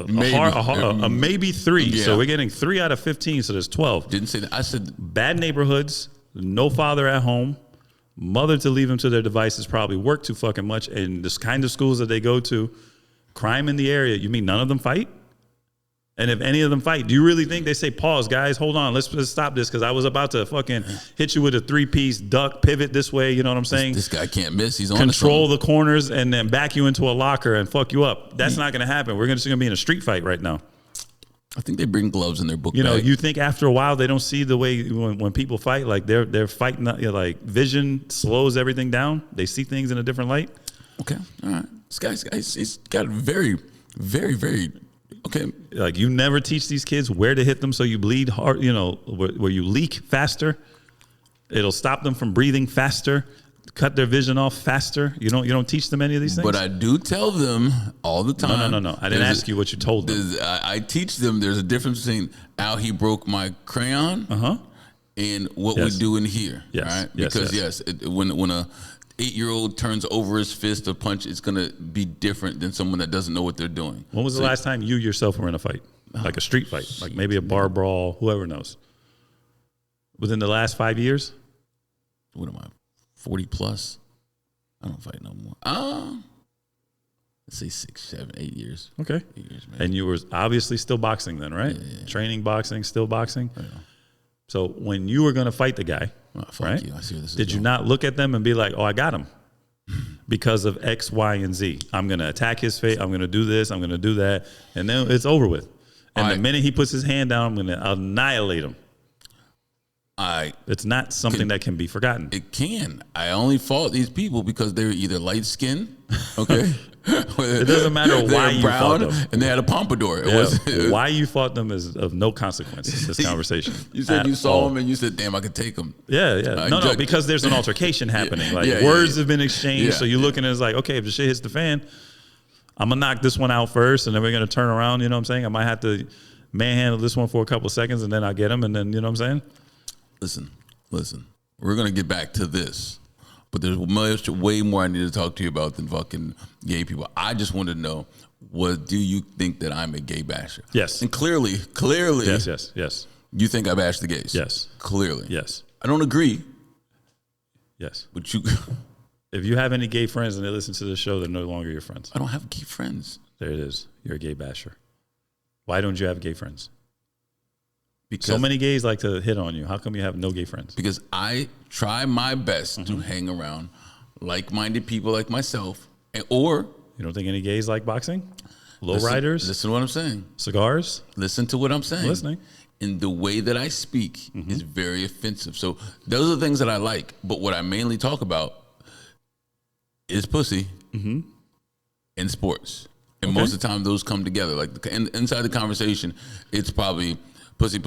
Maybe 3. Yeah. So we're getting 3 out of 15, so there's 12. Didn't say that. I said bad neighborhoods, no father at home, mother to leave them to their devices, probably work too fucking much, and this kind of schools that they go to, crime in the area. You mean none of them fight? And if any of them fight, do you really think they say, pause, guys, hold on, let's stop this, because I was about to fucking hit you with a 3-piece duck, pivot this way, you know what I'm saying? This guy can't miss. He's on control the corners and then back you into a locker and fuck you up. That's not going to happen. We're just going to be in a street fight right now. I think they bring gloves in their book bag. bag. You think after a while they don't see the way when people fight, like they're fighting, like vision slows everything down. They see things in a different light. Okay, all right. This guy's he's got very, very, very. Okay. Like you never teach these kids where to hit them so you bleed hard, where you leak faster. It'll stop them from breathing faster, cut their vision off faster. You don't teach them any of these things? But I do tell them all the time. No. I didn't ask you what you told them. I teach them there's a difference between how he broke my crayon and what we do in here. Yes. Right? Because when a 8-year-old turns over his fist or punch, it's going to be different than someone that doesn't know what they're doing. When was the last time you yourself were in a fight? Like a street fight? Like maybe a bar brawl, whoever knows. Within the last 5 years? What am I, 40 plus? I don't fight no more. Let's say 6, 7, 8 years. Okay. 8 years, maybe. And you were obviously still boxing then, right? Yeah. Training boxing, still boxing? Yeah. So when you were going to fight the guy, right? You. I see where this is Did you not look at them and be like, oh, I got him because of X, Y, and Z? I'm going to attack his face. I'm going to do this. I'm going to do that. And then it's over with. And the minute he puts his hand down, I'm going to annihilate him. It's not something that can be forgotten. It can. I only fought these people because they were either light skinned, okay? It doesn't matter why you fought them. And they had a pompadour. Why you fought them is of no consequence in this conversation. You said you saw them and you said, damn, I could take them. Yeah. No, because there's an altercation happening. Words have been exchanged. So you're looking at it as like, okay, if the shit hits the fan, I'm going to knock this one out first and then we're going to turn around. You know what I'm saying? I might have to manhandle this one for a couple of seconds and then I get him and then, you know what I'm saying? Listen. We're going to get back to this. But there's way more I need to talk to you about than fucking gay people. I just want to know, what do you think that I'm a gay basher? Yes. And clearly. Yes. You think I bash the gays? Yes. Clearly. Yes. I don't agree. Yes. But you... If you have any gay friends and they listen to the show, they're no longer your friends. I don't have gay friends. There it is. You're a gay basher. Why don't you have gay friends? Because so many gays like to hit on you. How come you have no gay friends? Because I try my best to hang around like-minded people like myself. Or... You don't think any gays like boxing? Lowriders? Listen to what I'm saying. Cigars? Listen to what I'm saying. I'm listening. And the way that I speak is very offensive. So those are the things that I like. But what I mainly talk about is pussy and sports. And most of the time those come together. Like inside the conversation, it's probably pussy,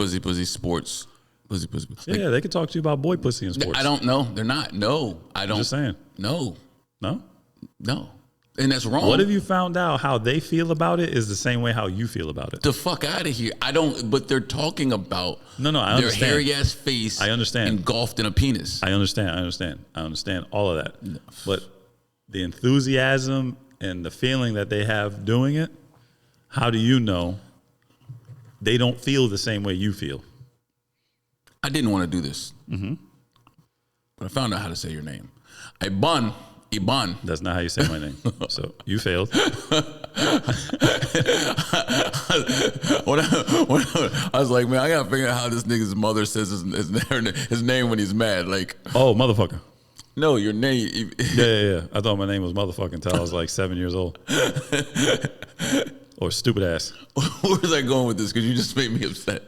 sports, pussy. Yeah, they could talk to you about boy pussy and sports. I don't know. They're not. No, I don't. Just saying. No. No? And that's wrong. What if you found out how they feel about it is the same way how you feel about it? The fuck out of here. I don't, but they're talking about I understand. Their hairy ass face I understand. Engulfed in a penis. I understand all of that. No. But the enthusiasm and the feeling that they have doing it, how do you know they don't feel the same way you feel. I didn't want to do this, but I found out how to say your name. Iban. That's not how you say my name. So you failed. I was like, man, I gotta figure out how this nigga's mother says his name when he's mad. Like, oh, motherfucker. No, your name. Yeah. I thought my name was motherfucking until I was like 7 years old. Or stupid ass. Where was I going with this? Because you just made me upset.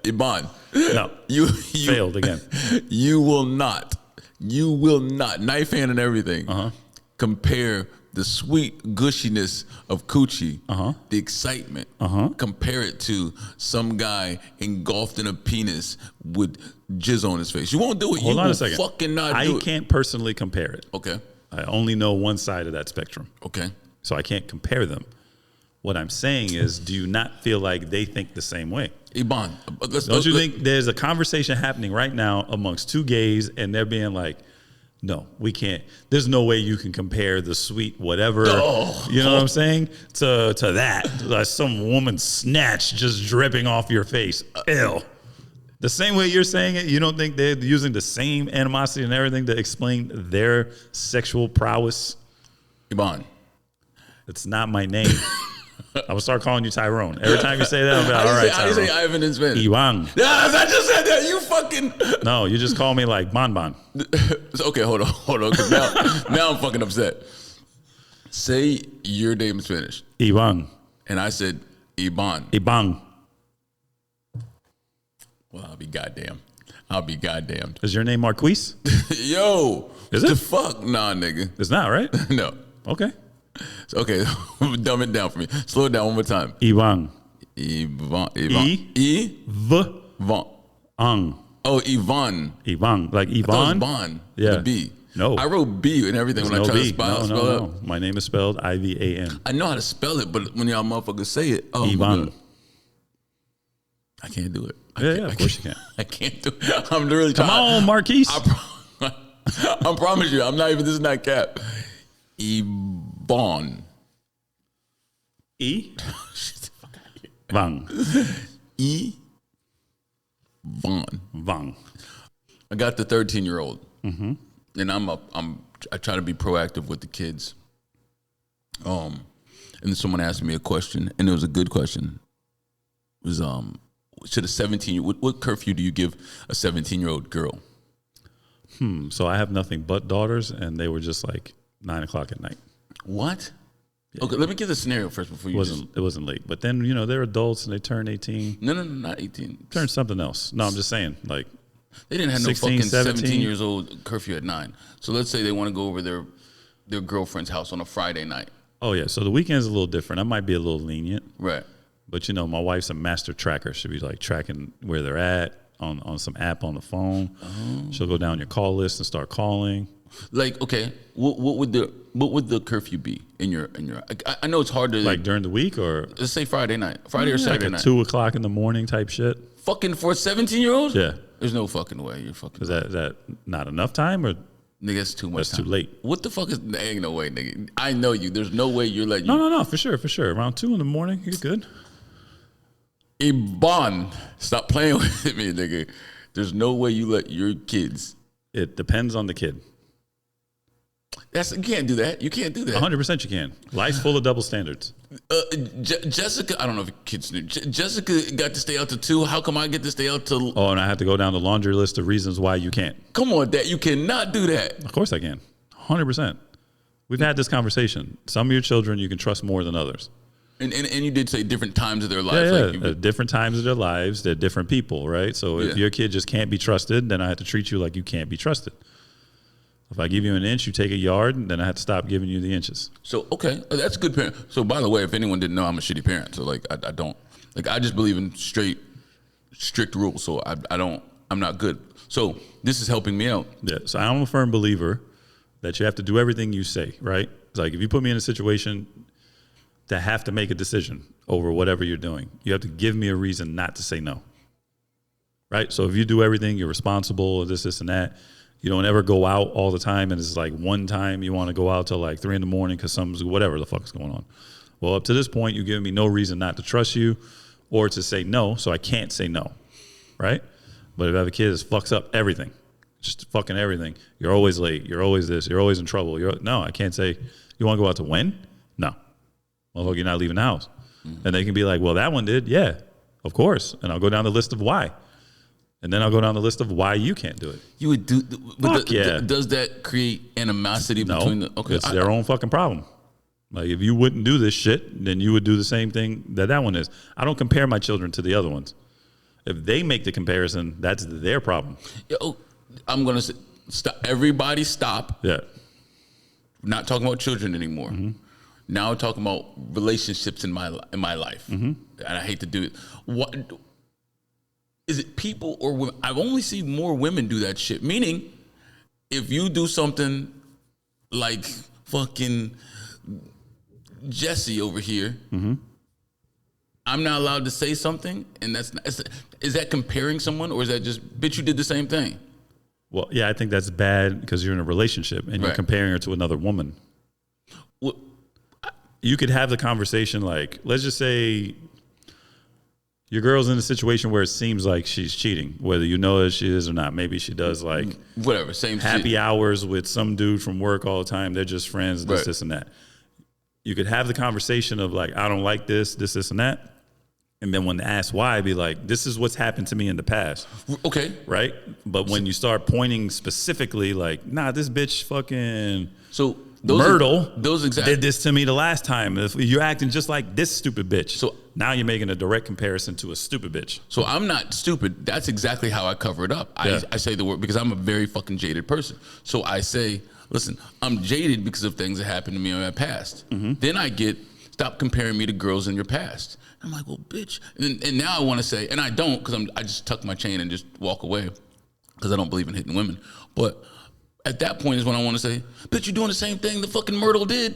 Iban. No. You failed again. You will not, knife hand and everything, compare the sweet gushiness of coochie, the excitement, compare it to some guy engulfed in a penis with jizz on his face. You won't do it. Hold you on will a second. Fucking not do it. I can't personally compare it. Okay. I only know one side of that spectrum. Okay. So I can't compare them. What I'm saying is, do you not feel like they think the same way? Iban, don't you think there's a conversation happening right now amongst two gays and they're being like, no, we can't. There's no way you can compare the sweet whatever, you know what I'm saying, to that. Like some woman's snatch just dripping off your face. Ew. The same way you're saying it, you don't think they're using the same animosity and everything to explain their sexual prowess? Iban. It's not my name. I will start calling you Tyrone. Every time you say that, I'll be like, all right, Tyrone. How do you say Ivan in Spanish? Ivan. Yeah, I just said that. You fucking... No, you just call me like Bon. Okay, hold on. Because now I'm fucking upset. Say your name in Spanish. Ivan. And I said Iban. Iban. Well, I'll be goddamned. Is your name Marquise? Yo. Is it? The fuck? Nah, nigga. It's not, right? No. Okay. Okay, dumb it down for me. Slow it down one more time. Ivan. Ivan. Oh, Ivan. Ivan. Like Ivan? I thought it was Bon. Yeah. The B. No. I wrote B and everything when I tried to spell it. No. My name is spelled I-V-A-N. I know how to spell it, but when y'all motherfuckers say it, Ivan. I can't do it. Yeah, of course you can. I can't do it. I'm really trying. Come on, Marquise. I promise you, this is not cap. Iban. Vang. Vang. I got the 13-year-old, and I try to be proactive with the kids. And then someone asked me a question, and it was a good question. It was should a 17 what curfew do you give a 17-year-old girl? So I have nothing but daughters, and they were just like 9 o'clock at night. What? Yeah. Okay, let me give the scenario first before you. It wasn't late, but then they're adults and they turn 18. No, not 18. Turn something else. No, I'm just saying, like they didn't have 16, no fucking 17 years old curfew at 9. So let's say they want to go over their girlfriend's house on a Friday night. Oh yeah, so the weekend's a little different. I might be a little lenient, right? But my wife's a master tracker. She'll be like tracking where they're at on some app on the phone. Oh. She'll go down your call list and start calling. Like, okay, what would the curfew be in your? I know it's hard to like during the week or let's say Friday or Saturday night, 2 o'clock in the morning type shit. Fucking for a 17-year-old? Yeah, there's no fucking way you're fucking. Is that not enough time or? Nigga, that's too much. That's too late. What the fuck is? Ain't no way, nigga. I know you. There's no way you're letting. No, for sure. Around 2 in the morning, you're good. Iban, stop playing with me, nigga. There's no way you let your kids. It depends on the kid. You can't do that. You can't do that. 100% you can. Life's full of double standards. Jessica, I don't know if kids knew. Jessica got to stay out till 2. How come I get to stay out till? Oh, and I have to go down the laundry list of reasons why you can't. Come on, Dad. You cannot do that. Of course I can. 100%. We've had this conversation. Some of your children you can trust more than others. And you did say different times of their lives. Yeah, like different times of their lives. They're different people, right? So if your kid just can't be trusted, then I have to treat you like you can't be trusted. If I give you an inch, you take a yard, then I have to stop giving you the inches. So, okay, that's a good parent. So, by the way, if anyone didn't know, I'm a shitty parent. So, like, I don't, like, I just believe in strict rules. So, I'm not good. So, this is helping me out. Yeah, so I'm a firm believer that you have to do everything you say, right? It's like if you put me in a situation to have to make a decision over whatever you're doing, you have to give me a reason not to say no, right? So if you do everything, you're responsible, this and that. You don't ever go out all the time, and it's like one time you want to go out till like 3 in the morning because whatever the fuck is going on. Well, up to this point, you've given me no reason not to trust you or to say no, so I can't say no, right? But if I have a kid that fucks up everything, just fucking everything, you're always late, you're always this, you're always in trouble. No, I can't say, you want to go out to when? No. Well, you're not leaving the house. And they can be like, well, that one did. Yeah, of course. And I'll go down the list of why. And then I'll go down the list of why you can't do it. You would do, but does that create animosity between the? Okay, it's their own fucking problem. Like if you wouldn't do this shit, then you would do the same thing that one is. I don't compare my children to the other ones. If they make the comparison, that's their problem. I'm gonna say, stop. Everybody, stop. Yeah. We're not talking about children anymore. Now we're talking about relationships in my life, and I hate to do it. What is it? People or women? I've only seen more women do that shit. Meaning, if you do something like fucking Jesse over here, I'm not allowed to say something, and is that comparing someone, or is that just bitch? You did the same thing. Well, yeah, I think that's bad because you're in a relationship and you're comparing her to another woman. Well, you could have the conversation like, let's just say your girl's in a situation where it seems like she's cheating, whether you know that she is or not. Maybe she does like whatever, same happy hours with some dude from work all the time. They're just friends, this, and that. You could have the conversation of like, I don't like this, and that. And then when asked why, be like, this is what's happened to me in the past. Okay. Right? But when you start pointing specifically like, nah, this bitch fucking Myrtle did this to me the last time. If you're acting just like this stupid bitch. So now you're making a direct comparison to a stupid bitch. So I'm not stupid. That's exactly how I cover it up. I say the word because I'm a very fucking jaded person. So I say, listen, I'm jaded because of things that happened to me in my past. Then I get, stop comparing me to girls in your past. I'm like, well, bitch. And now I want to say, and I don't because I just tuck my chain and just walk away because I don't believe in hitting women. But at that point is when I want to say, bitch, you're doing the same thing the fucking Myrtle did.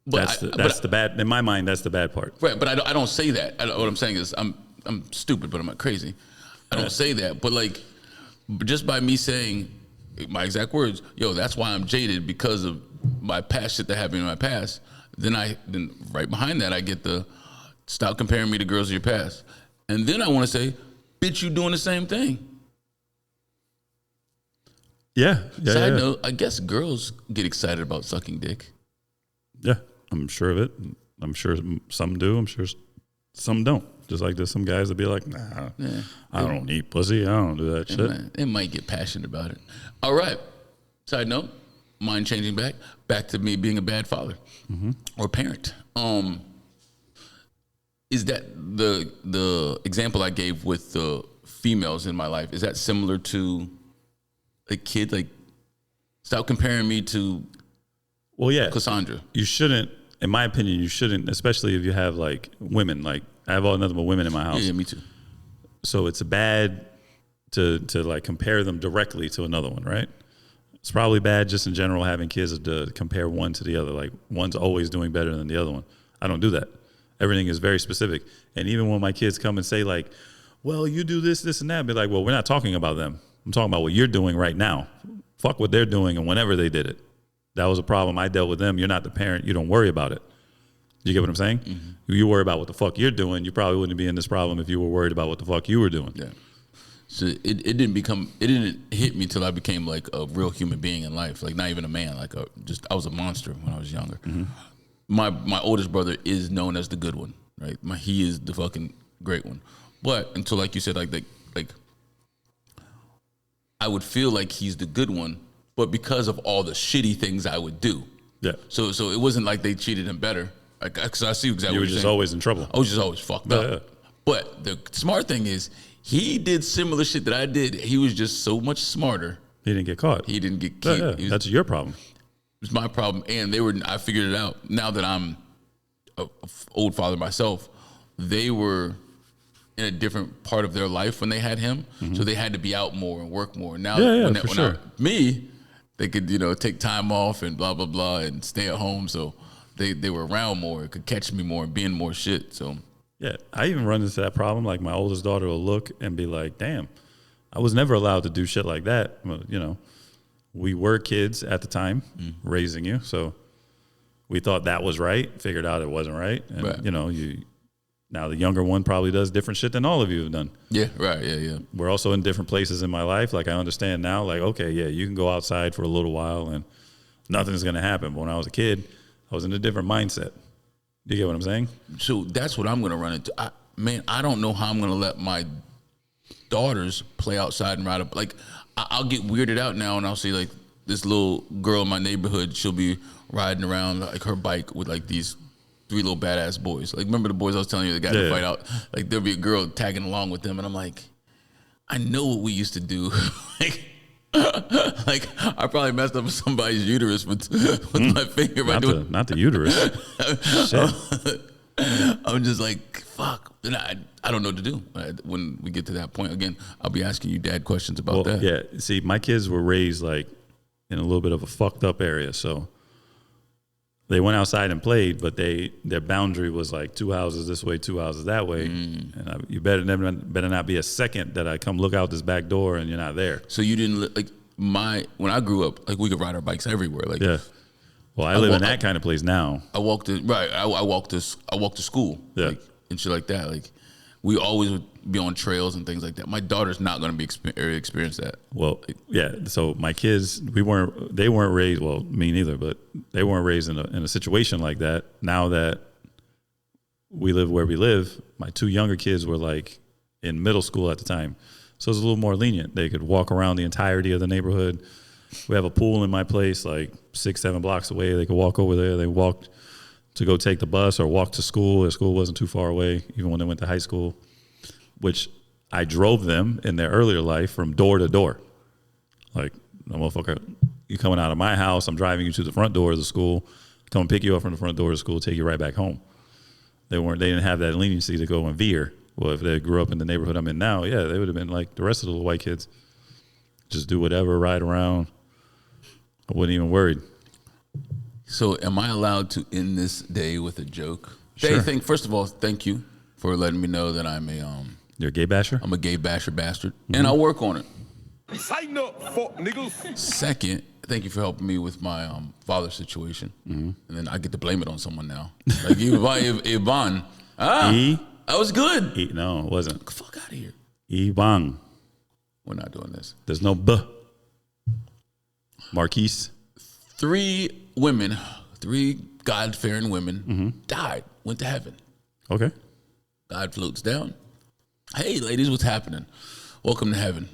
But that's the bad, in my mind, that's the bad part. Right, but I don't say that. What I'm saying is I'm stupid, but I'm not crazy. I don't say that. But like, just by me saying my exact words, yo, that's why I'm jaded because of my past shit that happened in my past. Then right behind that, I get the stop comparing me to girls of your past. And then I want to say, bitch, you doing the same thing. Side note, I guess girls get excited about sucking dick. Yeah, I'm sure of it. I'm sure some do. I'm sure some don't. Just like there's some guys that be like, nah, I don't eat pussy. I don't do that shit. It might get passionate about it. All right. Side note, mind changing back to me being a bad father or parent. Is that the example I gave with the females in my life? Is that similar to a kid? Like, stop comparing me to Cassandra. You shouldn't, in my opinion, you shouldn't, especially if you have like women. Like I have all nothing but women in my house. Yeah, me too. So it's bad to like compare them directly to another one, right? It's probably bad just in general having kids to compare one to the other. Like one's always doing better than the other one. I don't do that. Everything is very specific. And even when my kids come and say like, well, you do this, and that, I'd be like, well, we're not talking about them. I'm talking about what you're doing right now. Fuck what they're doing and whenever they did it. That was a problem. I dealt with them. You're not the parent. You don't worry about it. You get what I'm saying? If you worry about what the fuck you're doing, you probably wouldn't be in this problem if you were worried about what the fuck you were doing. Yeah. So it didn't hit me till I became like a real human being in life. Like not even a man. Like I was a monster when I was younger. My oldest brother is known as the good one, right? He is the fucking great one. But until like you said, like I would feel like he's the good one, but because of all the shitty things I would do. Yeah. So it wasn't like they treated him better. Like, cause I see exactly. You were just always in trouble. I was just always fucked up. Yeah. But the smart thing is, he did similar shit that I did. He was just so much smarter. He didn't get caught. He didn't get killed. Yeah. That's your problem. It was my problem, and I figured it out. Now that I'm an old father myself, they were in a different part of their life when they had him, so they had to be out more and work more. Now, they could take time off and blah blah blah and stay at home, so they were around more, could catch me more, and be in more shit. So yeah, I even run into that problem. Like my oldest daughter will look and be like, "Damn, I was never allowed to do shit like that." Well, we were kids at the time raising you, so we thought that was right, figured out it wasn't right. And, right. Now the younger one probably does different shit than all of you have done. Yeah, right, yeah. We're also in different places in my life. Like, I understand now, like, okay, yeah, you can go outside for a little while and nothing's going to happen. But when I was a kid, I was in a different mindset. You get what I'm saying? So that's what I'm going to run into. I don't know how I'm going to let my daughters play outside and ride up. Like, I'll get weirded out now, and I'll see, like, this little girl in my neighborhood, she'll be riding around, like, her bike with, like, these 3 little badass boys. Like, remember the boys I was telling you that got to fight out? Like, there'll be a girl tagging along with them, and I'm like, I know what we used to do. like, I probably messed up somebody's uterus with my finger. Not the uterus. Shit. I'm just like, fuck. And I don't know what to do when we get to that point. Again, I'll be asking you dad questions about that. Yeah. See, my kids were raised like in a little bit of a fucked up area, so they went outside and played, but their boundary was like 2 houses this way, 2 houses that way. And you better not be a second that I come look out this back door and you're not there. So you didn't like when I grew up, like we could ride our bikes everywhere. Like well, I live in that kind of place now. I walked to school, like, and shit like that. Like we always would be on trails and things like that. My daughter's not going to be experience that. Well, yeah. So my kids, they weren't raised. Well, me neither, but they weren't raised in a situation like that. Now that we live where we live, my 2 younger kids were like in middle school at the time, so it was a little more lenient. They could walk around the entirety of the neighborhood. We have a pool in my place, like 6-7 blocks away. They could walk over there. They walked to go take the bus or walk to school. Their school wasn't too far away, even when they went to high school, which I drove them in their earlier life from door to door. Like, no motherfucker, you coming out of my house, I'm driving you to the front door of the school, come pick you up from the front door of the school, take you right back home. They didn't have that leniency to go and veer. Well, if they grew up in the neighborhood I'm in now, yeah, they would have been like the rest of the little white kids. Just do whatever, ride around. I wasn't even worried. So am I allowed to end this day with a joke? Sure. First of all, thank you for letting me know that I'm You're a gay basher? I'm a gay basher bastard. And I'll work on it. Sign up, fuck niggas. Second, thank you for helping me with my father situation. And then I get to blame it on someone now. Like Ivan. That was good. No, it wasn't. Get the fuck out of here. Ivan. We're not doing this. There's no B. Marquise. 3 God-fearing women died, went to heaven. Okay. God floats down. Hey, ladies, what's happening? Welcome to heaven.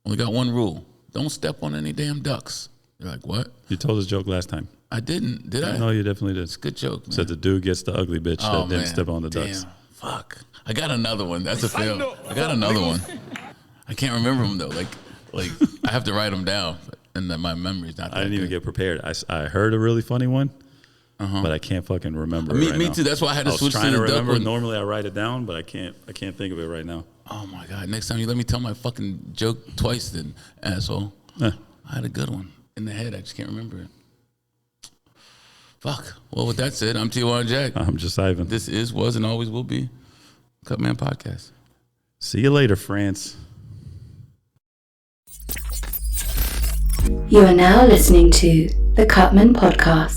Only got one rule. Don't step on any damn ducks. You're like, what? You told this joke last time. I didn't, did I? No, you definitely did. It's a good joke, man. Said the dude gets the ugly bitch that didn't step on the ducks. Damn, fuck. I got another one. That's a fail. I got another one. I can't remember them, though. Like I have to write them down, and my memory's not that I didn't even get prepared. I heard a really funny one, but I can't fucking remember it right me now. too. That's why I had to switch to the trying to duck remember. one. Normally I write it down, but I can't think of it right now. Oh, my God. Next time you let me tell my fucking joke twice then, asshole. I had a good one in the head. I just can't remember it. Fuck. Well, with that said, I'm T1 Jack. I'm just Ivan. This was, and always will be CutMen Podcast. See you later, France. You are now listening to the CutMen Podcast.